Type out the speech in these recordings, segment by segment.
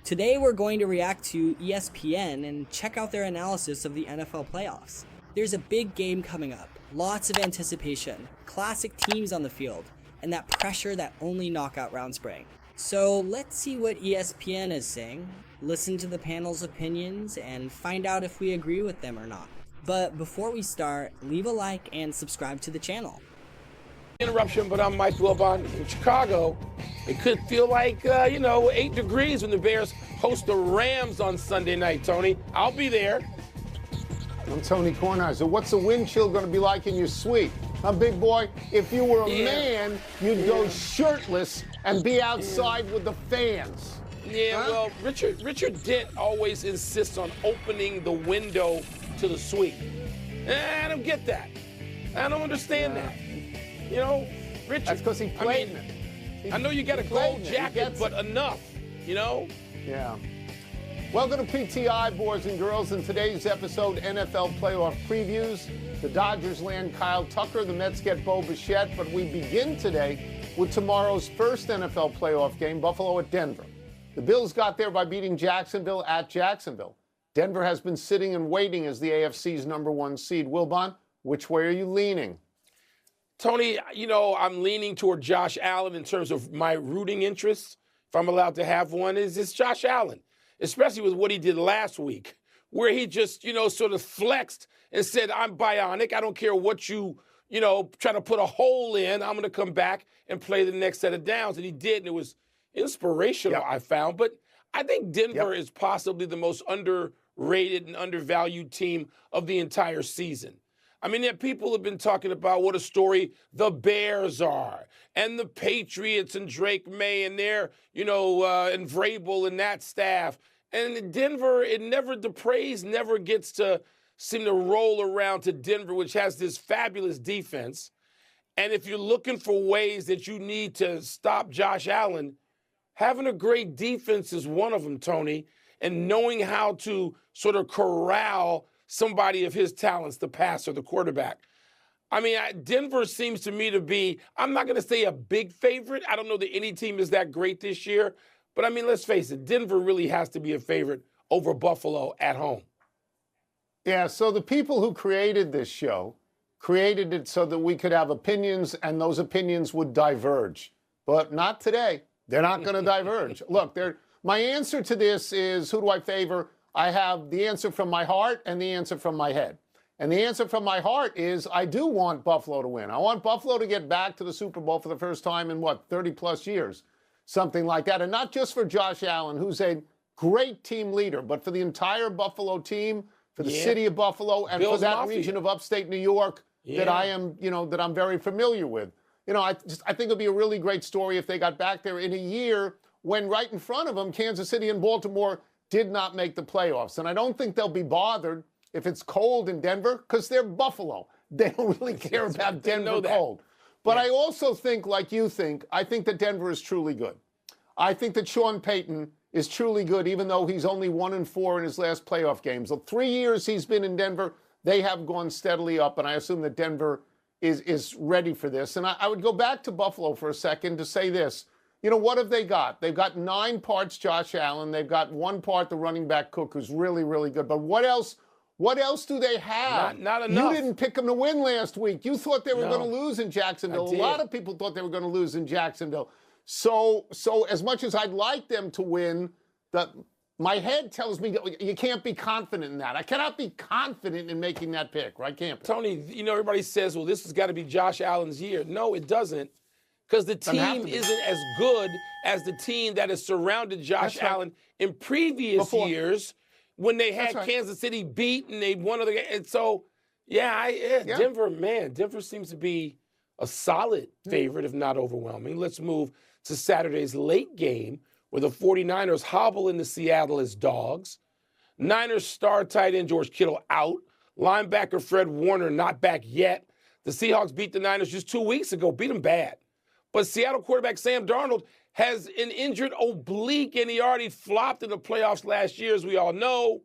Today we're going to react to ESPN and check out their analysis of the NFL playoffs. There's a big game coming up, lots of anticipation, classic teams on the field, and that pressure that only knockout rounds bring. So let's see what ESPN is saying, listen to the panel's opinions, and find out if we agree with them or not. But before we start, leave a like and subscribe to the channel. Interruption, but I'm Mike Wilbon in Chicago. It could feel like, 8 degrees when the Bears host the Rams on Sunday night, Tony. I'll be there. I'm Tony Kornheiser. What's the wind chill going to be like in your suite? Big boy, if you were a man, you'd go shirtless and be outside with the fans. Yeah, well, Richard Dent always insists on opening the window to the suite. I don't get that. I don't understand that. You know, Richard. That's because he played it. I know you got a gold jacket, but enough, you know? Yeah. Welcome to PTI, boys and girls. In today's episode, NFL playoff previews. The Dodgers land Kyle Tucker, the Mets get Bo Bichette, but we begin today with tomorrow's first NFL playoff game, Buffalo at Denver. The Bills got there by beating Jacksonville at Jacksonville. Denver has been sitting and waiting as the AFC's #1 seed. Wilbon, which way are you leaning? Tony, I'm leaning toward Josh Allen in terms of my rooting interests. If I'm allowed to have one, it's Josh Allen, especially with what he did last week, where he just, sort of flexed and said, I'm bionic. I don't care what you try to put a hole in. I'm going to come back and play the next set of downs. And he did, and it was inspirational, I found. But I think Denver is possibly the most underrated and undervalued team of the entire season. I mean, people have been talking about what a story the Bears are, and the Patriots and Drake May and their, and Vrabel and that staff. And in Denver, the praise never gets to seem to roll around to Denver, which has this fabulous defense. And if you're looking for ways that you need to stop Josh Allen, having a great defense is one of them, Tony, and knowing how to sort of corral somebody of his talents, the passer, the quarterback. I mean, Denver seems to me to be, I'm not going to say a big favorite. I don't know that any team is that great this year. But, I mean, let's face it, Denver really has to be a favorite over Buffalo at home. Yeah, so the people who created this show created it so that we could have opinions, and those opinions would diverge. But not today. They're not going to diverge. Look, my answer to this is, who do I favor? I have the answer from my heart and the answer from my head. And the answer from my heart is I do want Buffalo to win. I want Buffalo to get back to the Super Bowl for the first time in, 30-plus years, something like that. And not just for Josh Allen, who's a great team leader, but for the entire Buffalo team, for the city of Buffalo, and Bills for that Mafia. region of upstate New York that I am, that I'm very familiar with. I think it'd be a really great story if they got back there in a year when right in front of them, Kansas City and Baltimore did not make the playoffs. And I don't think they'll be bothered if it's cold in Denver because they're Buffalo. They don't really care about Denver cold. But I also think, like you think, I think that Denver is truly good. I think that Sean Payton is truly good, even though he's only 1-4 in his last playoff games. The 3 years he's been in Denver, they have gone steadily up, and I assume that Denver is ready for this. And I would go back to Buffalo for a second to say this. What have they got? They've got 9 parts Josh Allen. They've got 1 part the running back Cook, who's really, really good. But what else do they have? Not enough. You didn't pick them to win last week. You thought they were going to lose in Jacksonville. A lot of people thought they were going to lose in Jacksonville. So as much as I'd like them to win, my head tells me that you can't be confident in that. I cannot be confident in making that pick, right? Can't be. Tony, everybody says, well, this has got to be Josh Allen's year. No, it doesn't. Because the team isn't as good as the team that has surrounded Josh Allen in previous years when they had Kansas City beat and they won other games. And so, Denver seems to be a solid favorite, if not overwhelming. Let's move to Saturday's late game where the 49ers hobble into Seattle as dogs. Niners star tight end George Kittle out. Linebacker Fred Warner not back yet. The Seahawks beat the Niners just 2 weeks ago, beat them bad. But Seattle quarterback Sam Darnold has an injured oblique, and he already flopped in the playoffs last year, as we all know.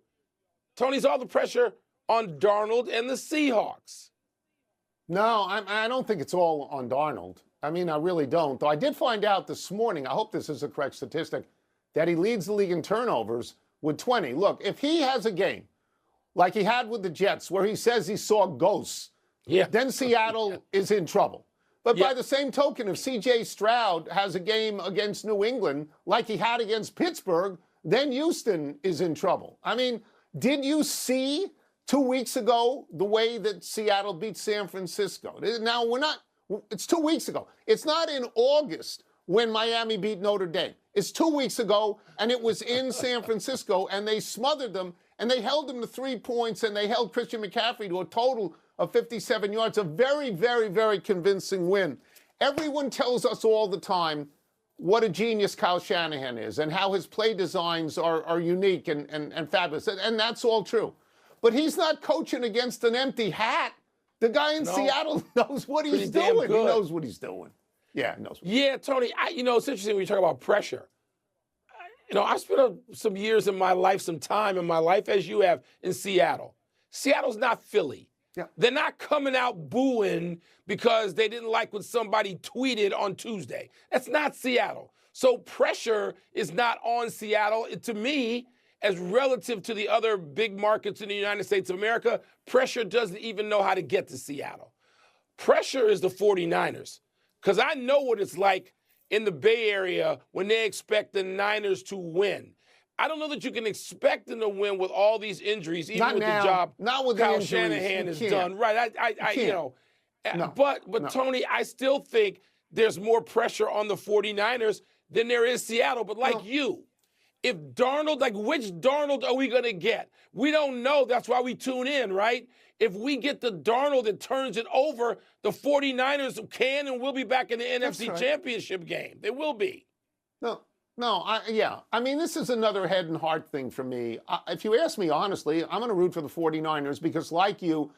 Tony's all the pressure on Darnold and the Seahawks. No, I don't think it's all on Darnold. I mean, I really don't. Though I did find out this morning, I hope this is a correct statistic, that he leads the league in turnovers with 20. Look, if he has a game like he had with the Jets where he says he saw ghosts, then Seattle is in trouble. But by the same token, if C.J. Stroud has a game against New England like he had against Pittsburgh, then Houston is in trouble. I mean, did you see 2 weeks ago the way that Seattle beat San Francisco? Now, it's 2 weeks ago. It's not in August when Miami beat Notre Dame. It's 2 weeks ago, and it was in San Francisco, and they smothered them, and they held them to 3 points, and they held Christian McCaffrey to a total of 57 yards. A very, very, very convincing win. Everyone tells us all the time what a genius Kyle Shanahan is and how his play designs are unique and fabulous. And that's all true. But he's not coaching against an empty hat. The guy in Seattle knows what he's doing. He knows what he's doing. Yeah, he knows what he's doing. Tony, it's interesting when you talk about pressure. I spent some years in my life, some time in my life, as you have, in Seattle. Seattle's not Philly. Yeah. They're not coming out booing because they didn't like what somebody tweeted on Tuesday. That's not Seattle. So pressure is not on Seattle. To me, as relative to the other big markets in the United States of America, pressure doesn't even know how to get to Seattle. Pressure is the 49ers, because I know what it's like in the Bay Area when they expect the Niners to win. I don't know that you can expect them to win with all these injuries, even with the job Kyle Shanahan has done. Right, But Tony, I still think there's more pressure on the 49ers than there is Seattle. But if Darnold, which Darnold are we going to get? We don't know. That's why we tune in, right? If we get the Darnold that turns it over, the 49ers can and will be back in the NFC Championship game. They will be. I mean, this is another head and heart thing for me. If you ask me honestly, I'm going to root for the 49ers because, like you,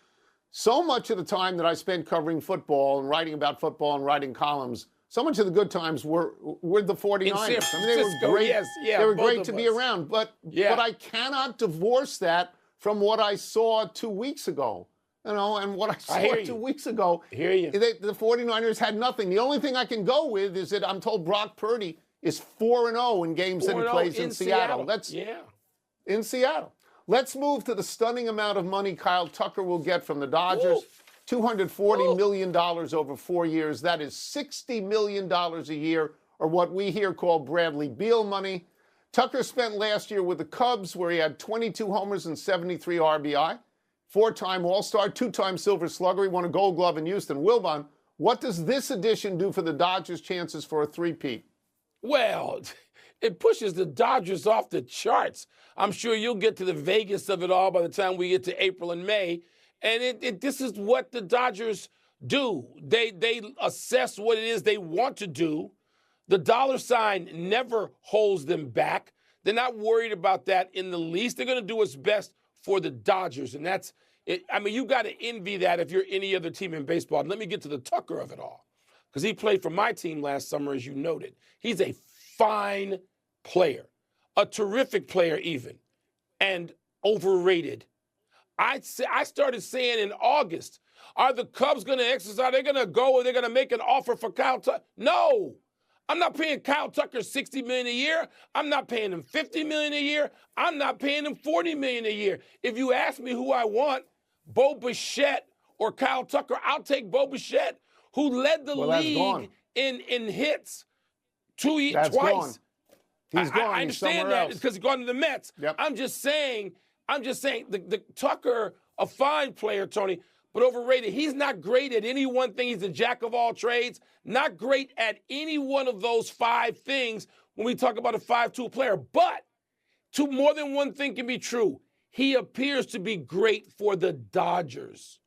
so much of the time that I spent covering football and writing about football and writing columns, so much of the good times were the 49ers. I mean, they were great. They were great to be around. But I cannot divorce that from what I saw 2 weeks ago. And what I saw 2 weeks ago. I hear you. The 49ers had nothing. The only thing I can go with is that I'm told Brock Purdy is 4-0 in games that he plays in Seattle. That's in Seattle. Let's move to the stunning amount of money Kyle Tucker will get from the Dodgers. $240 million over 4 years. That is $60 million a year, or what we here call Bradley Beal money. Tucker spent last year with the Cubs, where he had 22 homers and 73 RBI. 4-time All-Star, 2-time Silver Slugger. He won a Gold Glove in Houston. Wilbon, what does this addition do for the Dodgers' chances for a three-peat? Well, it pushes the Dodgers off the charts. I'm sure you'll get to the Vegas of it all by the time we get to April and May. And this is what the Dodgers do. They assess what it is they want to do. The dollar sign never holds them back. They're not worried about that in the least. They're going to do what's best for the Dodgers. And that's it. I mean, you got to envy that if you're any other team in baseball. And let me get to the Tucker of it all, because he played for my team last summer, as you noted. He's a fine player, a terrific player even, and overrated. I started saying in August, are the Cubs going to exercise? They're going to go and they're going to make an offer for Kyle Tucker? No. I'm not paying Kyle Tucker $60 million a year. I'm not paying him $50 million a year. I'm not paying him $40 million a year. If you ask me who I want, Bo Bichette or Kyle Tucker, I'll take Bo Bichette, who led the league in hits twice. Gone. He's gone. I understand that because he's gone to the Mets. Yep. I'm just saying the Tucker, a fine player, Tony, but overrated. He's not great at any one thing. He's a jack of all trades. Not great at any one of those five things when we talk about a 5-tool player. But more than one thing can be true. He appears to be great for the Dodgers.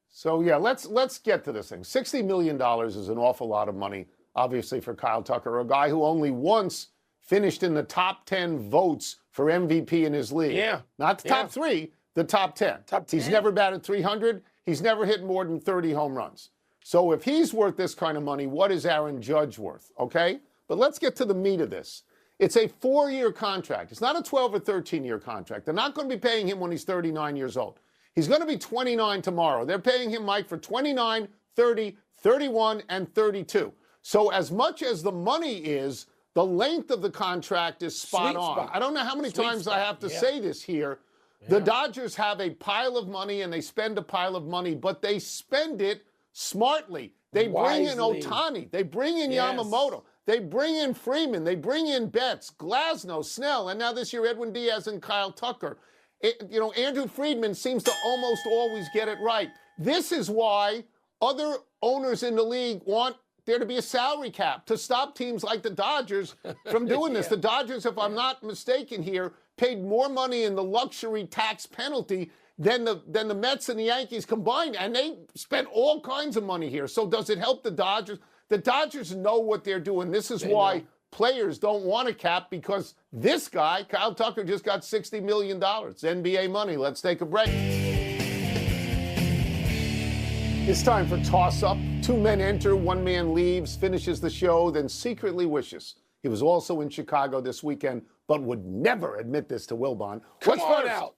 So, let's get to this thing. $60 million is an awful lot of money, obviously, for Kyle Tucker, a guy who only once finished in the top 10 votes for MVP in his league. Yeah. Not the top 3, the top 10. Top 10. He's never batted 300. He's never hit more than 30 home runs. So if he's worth this kind of money, what is Aaron Judge worth? Okay? But let's get to the meat of this. It's a 4-year contract. It's not a 12 or 13-year contract. They're not going to be paying him when he's 39 years old. He's going to be 29 tomorrow. They're paying him, Mike, for 29, 30, 31, and 32. So as much as the money is, The length of the contract is spot Sweet on. spot. I don't know how many Sweet times spot. I have to Yeah. say this here. The Dodgers have a pile of money and they spend a pile of money, but they spend it smartly. They bring in Wisely. Ohtani. They bring in Yes. Yamamoto. They bring in Freeman. They bring in Betts, Glasnow, Snell, and now this year Edwin Diaz and Kyle Tucker. Andrew Friedman seems to almost always get it right. This is why other owners in the league want there to be a salary cap to stop teams like the Dodgers from doing this. The Dodgers, if I'm not mistaken here, paid more money in the luxury tax penalty than the Mets and the Yankees combined, and they spent all kinds of money here. So does it help the Dodgers? The Dodgers know what they're doing. This is why players don't want a cap, because this guy, Kyle Tucker, just got $60 million. It's NBA money. Let's take a break. It's time for toss-up. Two men enter, one man leaves, finishes the show, then secretly wishes he was also in Chicago this weekend, but would never admit this to Wilbon. Come on out.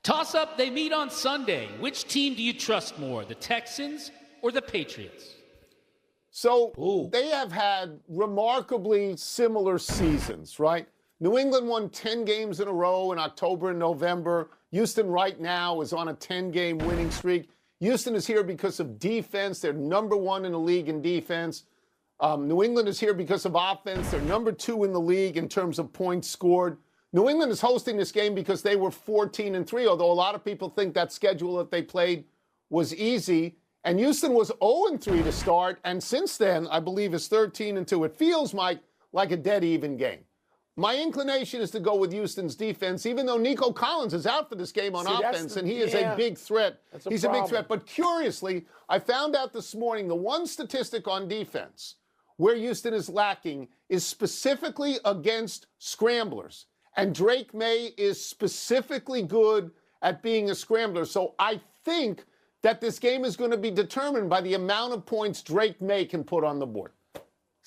Toss-up, they meet on Sunday. Which team do you trust more, the Texans or the Patriots? So they have had remarkably similar seasons, right? New England won 10 games in a row in October and November. Houston right now is on a 10-game winning streak. Houston is here because of defense. They're number one in the league in defense. New England is here because of offense. They're number two in the league in terms of points scored. New England is hosting this game because they were 14-3, although a lot of people think that schedule that they played was easy. And Houston was 0-3 to start, and since then, I believe, is 13-2. It feels, Mike, like a dead-even game. My inclination is to go with Houston's defense, even though Nico Collins is out for this game on offense, and he is a big threat. He's a big threat. But curiously, I found out this morning the one statistic on defense where Houston is lacking is specifically against scramblers. And Drake May is specifically good at being a scrambler. So I think that this game is going to be determined by the amount of points Drake May can put on the board.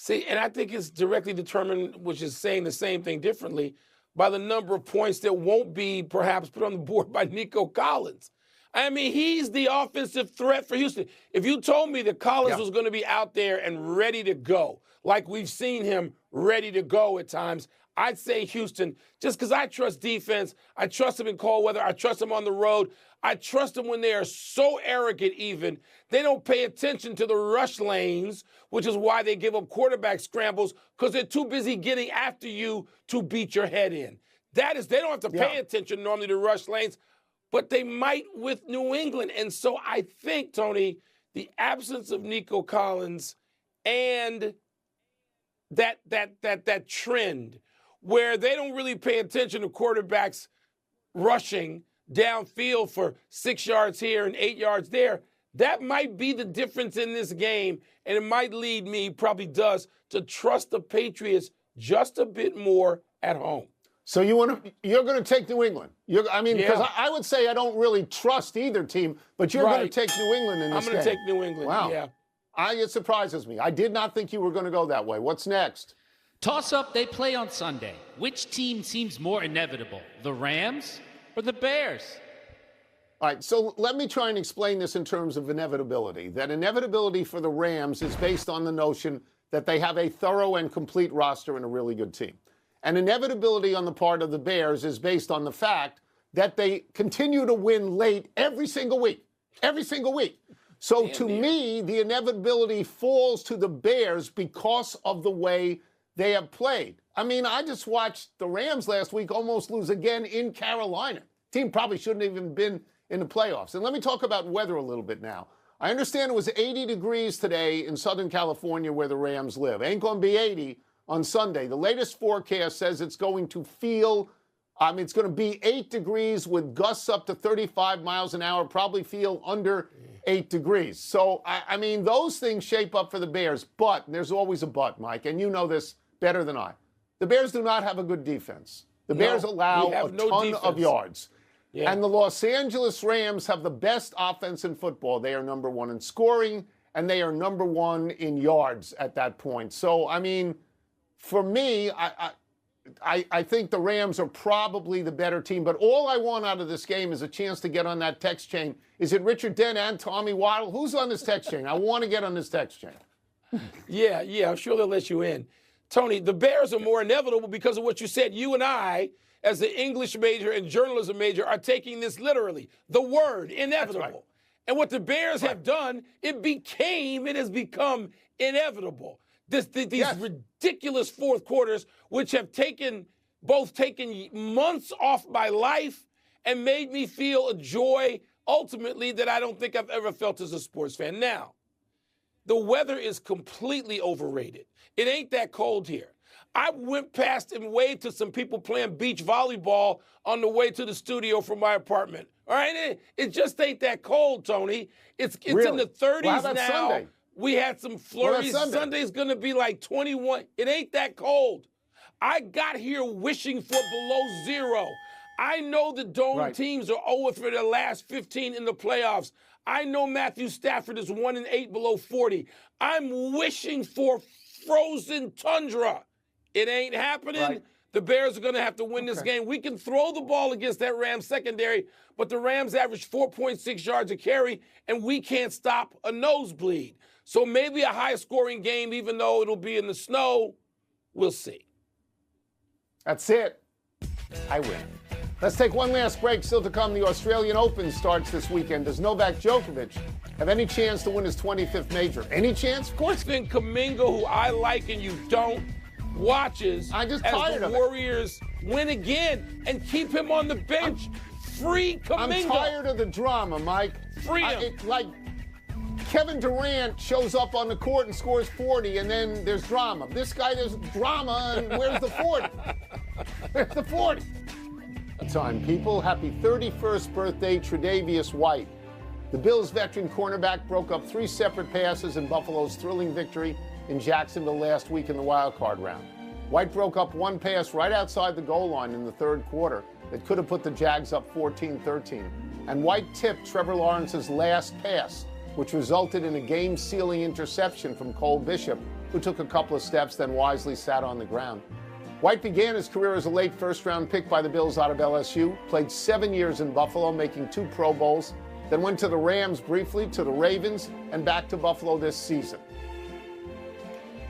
See, and I think it's directly determined, which is saying the same thing differently, by the number of points that won't be perhaps put on the board by Nico Collins. I mean, he's the offensive threat for Houston. If you told me that Collins was going to be out there and ready to go, like we've seen him ready to go at times, I'd say Houston, just because I trust defense. I trust him in cold weather. I trust him on the road. I trust them when they are so arrogant even. They don't pay attention to the rush lanes, which is why they give up quarterback scrambles, because they're too busy getting after you to beat your head in. They don't have to pay attention normally to rush lanes, but they might with New England. And so I think, Tony, the absence of Nico Collins and that trend where they don't really pay attention to quarterbacks rushing downfield for 6 yards here and 8 yards there, that might be the difference in this game, and it might lead me, probably does, to trust the Patriots just a bit more at home. So you're going to take New England. Because I would say I don't really trust either team, but you're going to take New England in this game. I'm going to take New England. Wow. Yeah. It surprises me. I did not think you were going to go that way. What's next? Toss-up, they play on Sunday. Which team seems more inevitable, the Rams or the Bears? All right, so let me try and explain this in terms of inevitability. That inevitability for the Rams is based on the notion that they have a thorough and complete roster and a really good team. And inevitability on the part of the Bears is based on the fact that they continue to win late every single week. Every single week. So to me, the inevitability falls to the Bears because of the way they have played. I mean, I just watched the Rams last week almost lose again in Carolina. Team probably shouldn't have even been in the playoffs. And let me talk about weather a little bit now. I understand it was 80 degrees today in Southern California where the Rams live. Ain't going to be 80 on Sunday. The latest forecast says it's going to it's going to be 8 degrees with gusts up to 35 miles an hour, probably feel under 8 degrees. So, those things shape up for the Bears. But there's always a but, Mike, and you know this better than I. The Bears do not have a good defense. The Bears allow a ton of yards. Yeah. And the Los Angeles Rams have the best offense in football. They are number one in scoring, and they are number one in yards at that point. So, for me, I think the Rams are probably the better team. But all I want out of this game is a chance to get on that text chain. Is it Richard Dent and Tommy Waddle? Who's on this text chain? I want to get on this text chain. Yeah, I'm sure they'll let you in. Tony, the Bears are more inevitable because of what you said. You and I, as an English major and journalism major, are taking this literally. The word inevitable. Right. And what the Bears have done, it has become inevitable. These ridiculous fourth quarters, which have taken months off my life and made me feel a joy ultimately that I don't think I've ever felt as a sports fan. Now, the weather is completely overrated. It ain't that cold here. I went past and waved to some people playing beach volleyball on the way to the studio from my apartment. All right? It just ain't that cold, Tony. It's really? In the 30s now. Sunday? We had some flurries. Sunday's going to be like 21. It ain't that cold. I got here wishing for below zero. I know the dome teams are 0 for their last 15 in the playoffs. I know Matthew Stafford is 1-8 below 40. I'm wishing for frozen tundra. It ain't happening. Right. The Bears are going to have to win this game. We can throw the ball against that Rams secondary, but the Rams average 4.6 yards a carry, and we can't stop a nosebleed. So maybe a high-scoring game, even though it'll be in the snow. We'll see. That's it. I win. Let's take one last break. Still to come, the Australian Open starts this weekend. Does Novak Djokovic have any chance to win his 25th major? Any chance? Of course. Then Kuminga, who I like and you don't, watches as the Warriors win again and keep him on the bench. Free Kuminga. I'm tired of the drama, Mike. Free him. Like Kevin Durant shows up on the court and scores 40, and then there's drama. This guy, there's drama, and where's the 40? Where's the 40? Time, people. Happy 31st birthday, Tre'Davious White. The Bills veteran cornerback broke up 3 separate passes in Buffalo's thrilling victory in Jacksonville last week in the wild-card round. White broke up 1 pass right outside the goal line in the third quarter that could have put the Jags up 14-13. And White tipped Trevor Lawrence's last pass, which resulted in a game-sealing interception from Cole Bishop, who took a couple of steps, then wisely sat on the ground. White began his career as a late first-round pick by the Bills out of LSU, played 7 years in Buffalo, making 2 Pro Bowls, then went to the Rams briefly, to the Ravens, and back to Buffalo this season.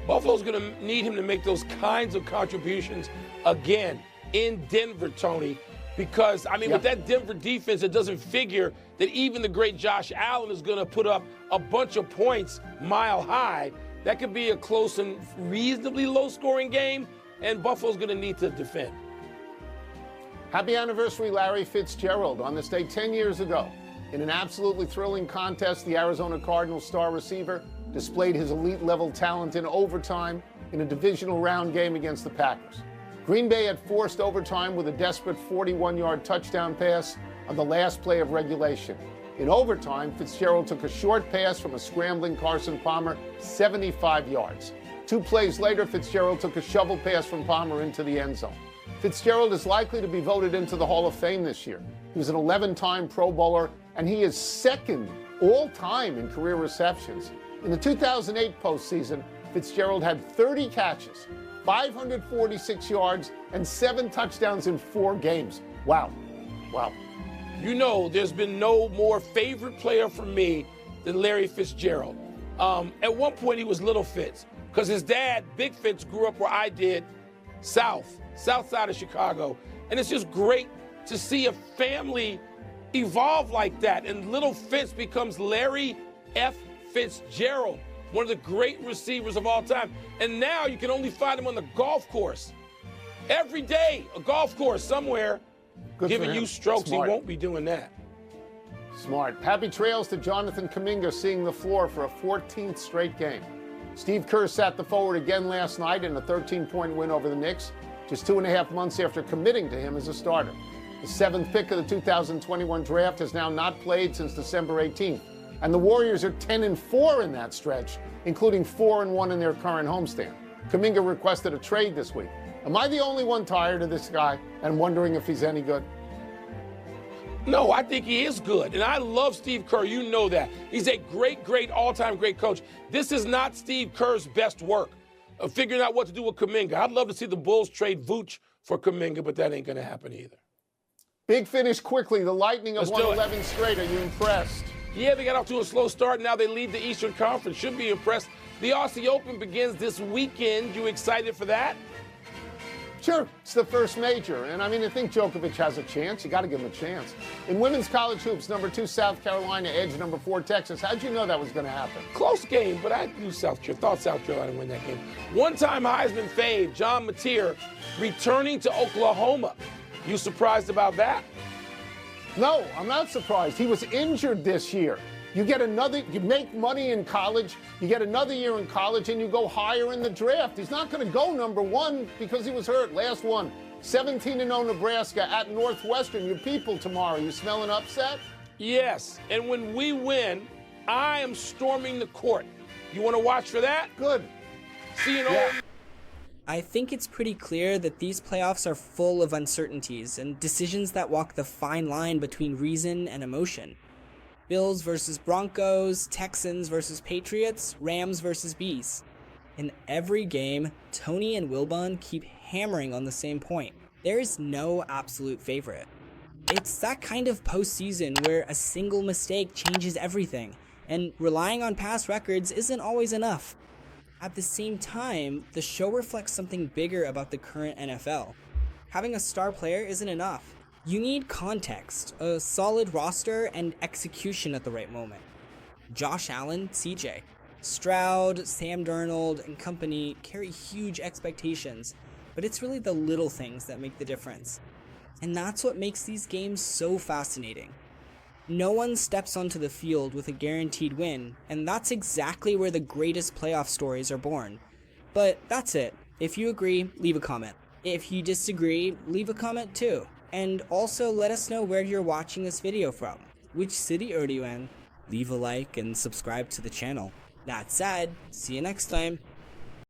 Buffalo's going to need him to make those kinds of contributions again in Denver, Tony, because, with that Denver defense, it doesn't figure that even the great Josh Allen is going to put up a bunch of points mile high. That could be a close and reasonably low-scoring game, and Buffalo's going to need to defend. Happy anniversary, Larry Fitzgerald. On this day 10 years ago, in an absolutely thrilling contest, the Arizona Cardinals star receiver displayed his elite-level talent in overtime in a divisional round game against the Packers. Green Bay had forced overtime with a desperate 41-yard touchdown pass on the last play of regulation. In overtime, Fitzgerald took a short pass from a scrambling Carson Palmer, 75 yards. 2 plays later, Fitzgerald took a shovel pass from Palmer into the end zone. Fitzgerald is likely to be voted into the Hall of Fame this year. He was an 11-time Pro Bowler, and he is second all-time in career receptions. In the 2008 postseason, Fitzgerald had 30 catches, 546 yards, and 7 touchdowns in 4 games. Wow. Wow. You know, there's been no more favorite player for me than Larry Fitzgerald. At one point, he was Little Fitz, because his dad, Big Fitz, grew up where I did, south side of Chicago. And it's just great to see a family evolve like that. And Little Fitz becomes Larry F. Fitzgerald, one of the great receivers of all time. And now you can only find him on the golf course. Every day, a golf course somewhere, giving you strokes. Smart. He won't be doing that. Smart. Happy trails to Jonathan Kuminga seeing the floor for a 14th straight game. Steve Kerr sat the forward again last night in a 13-point win over the Knicks, just 2.5 months after committing to him as a starter. The 7th pick of the 2021 draft has now not played since December 18th. And the Warriors are 10-4 in that stretch, including 4-1 in their current homestand. Kuminga requested a trade this week. Am I the only one tired of this guy and wondering if he's any good? No, I think he is good. And I love Steve Kerr. You know that. He's a great, all-time great coach. This is not Steve Kerr's best work of figuring out what to do with Kuminga. I'd love to see the Bulls trade Vooch for Kuminga, but that ain't going to happen either. Big finish quickly. The Lightning have won 11 straight. Are you impressed? Yeah, they got off to a slow start. Now they lead the Eastern Conference. Should be impressed. The Aussie Open begins this weekend. You excited for that? Sure, it's the first major, and I mean, I think Djokovic has a chance. You got to give him a chance. In women's college hoops, number 2 South Carolina edged number 4 Texas. How'd you know that was going to happen? Close game, but I knew thought South Carolina would win that game. One-time Heisman fave, John Mateer, returning to Oklahoma. You surprised about that? No, I'm not surprised. He was injured this year. You make money in college, you get another year in college, and you go higher in the draft. He's not going to go number 1 because he was hurt. Last one, 17-0 Nebraska at Northwestern. Your people tomorrow, you smelling upset? Yes, and when we win, I am storming the court. You want to watch for that? Good. See you in I think it's pretty clear that these playoffs are full of uncertainties and decisions that walk the fine line between reason and emotion. Bills versus Broncos, Texans versus Patriots, Rams versus Bees. In every game, Tony and Wilbon keep hammering on the same point. There is no absolute favorite. It's that kind of postseason where a single mistake changes everything, and relying on past records isn't always enough. At the same time, the show reflects something bigger about the current NFL. Having a star player isn't enough. You need context, a solid roster, and execution at the right moment. Josh Allen, CJ, Stroud, Sam Darnold, and company carry huge expectations, but it's really the little things that make the difference. And that's what makes these games so fascinating. No one steps onto the field with a guaranteed win, and that's exactly where the greatest playoff stories are born. But that's it. If you agree, leave a comment. If you disagree, leave a comment too. And also let us know where you're watching this video from. Which city are you in? Leave a like and subscribe to the channel. That said, see you next time.